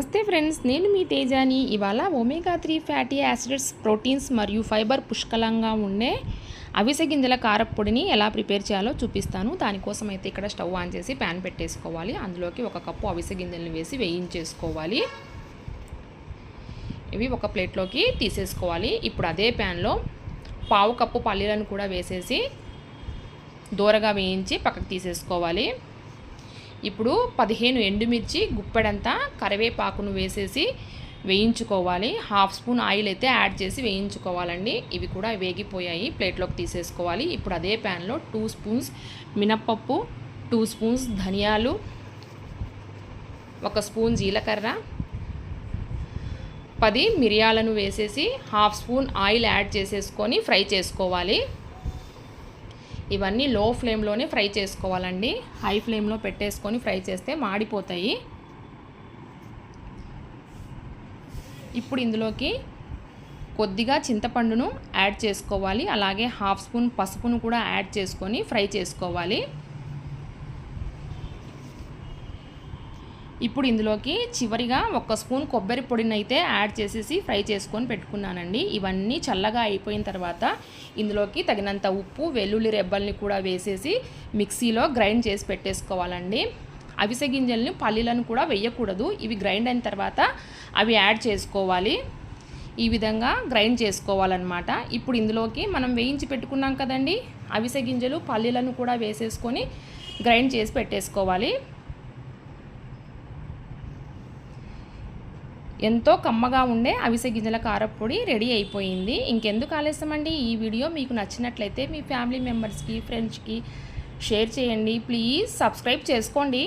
నమస్తే ఫ్రెండ్స్, నేను మీ తేజాని. ఇవాళ ఒమేగా 3 ఫ్యాటీ యాసిడ్స్, ప్రోటీన్స్ మరియు ఫైబర్ పుష్కలంగా ఉండే అవిసె గింజల కారప్పొడిని ఎలా ప్రిపేర్ చేయాలో చూపిస్తాను. దానికోసం అయితే ఇక్కడ స్టవ్ ఆన్ చేసి ప్యాన్ పెట్టేసుకోవాలి. అందులోకి 1 కప్పు అవిసె గింజలను వేసి వేయించేసుకోవాలి. ఇవి ఒక ప్లేట్లోకి తీసేసుకోవాలి. ఇప్పుడు అదే ప్యాన్లో 1/2 కప్పు పల్లీలను కూడా వేసేసి దూరగా వేయించి పక్కకు తీసేసుకోవాలి. ఇప్పుడు 15 ఎండుమిర్చి, గుప్పెడంతా కరివేపాకును వేసేసి వేయించుకోవాలి. 1/2 స్పూన్ ఆయిల్ అయితే యాడ్ చేసి వేయించుకోవాలండి. ఇవి కూడా వేగిపోయాయి, ప్లేట్లోకి తీసేసుకోవాలి. ఇప్పుడు అదే ప్యాన్లో 2 స్పూన్స్ మినప్పప్పు, 2 స్పూన్స్ ధనియాలు, 1 స్పూన్ జీలకర్ర, 10 మిరియాలను వేసేసి 1/2 స్పూన్ ఆయిల్ యాడ్ చేసేసుకొని ఫ్రై చేసుకోవాలి. ఇవన్నీ లో ఫ్లేమ్లోనే ఫ్రై చేసుకోవాలండి. హై ఫ్లేమ్లో పెట్టేసుకొని ఫ్రై చేస్తే మాడిపోతాయి. ఇప్పుడు ఇందులోకి కొద్దిగా చింతపండును యాడ్ చేసుకోవాలి. అలాగే 1/2 స్పూన్ పసుపును కూడా యాడ్ చేసుకొని ఫ్రై చేసుకోవాలి. ఇప్పుడు ఇందులోకి చివరిగా 1 స్పూన్ కొబ్బరి పొడిని అయితే యాడ్ చేసేసి ఫ్రై చేసుకొని పెట్టుకున్నానండి. ఇవన్నీ చల్లగా అయిపోయిన తర్వాత ఇందులోకి తగినంత ఉప్పు, వెల్లుల్లి రెబ్బల్ని కూడా వేసేసి మిక్సీలో గ్రైండ్ చేసి పెట్టేసుకోవాలండి. అవిసె గింజల్ని, పల్లీలను కూడా వేయకూడదు. ఇవి గ్రైండ్ అయిన తర్వాత అవి యాడ్ చేసుకోవాలి. ఈ విధంగా గ్రైండ్ చేసుకోవాలన్నమాట. ఇప్పుడు ఇందులోకి మనం వేయించి పెట్టుకున్నాం కదండి అవిసె గింజలు, పల్లీలను కూడా వేసేసుకొని గ్రైండ్ చేసి పెట్టేసుకోవాలి. ఎంతో కమ్మగా ఉండే అవిసె గింజల కారప్పొడి రెడీ అయిపోయింది. ఇంకెందుకు ఆలస్యమండి, ఈ వీడియో మీకు నచ్చినట్లయితే మీ ఫ్యామిలీ మెంబర్స్కి, ఫ్రెండ్స్కి షేర్ చేయండి. ప్లీజ్ సబ్స్క్రైబ్ చేసుకోండి.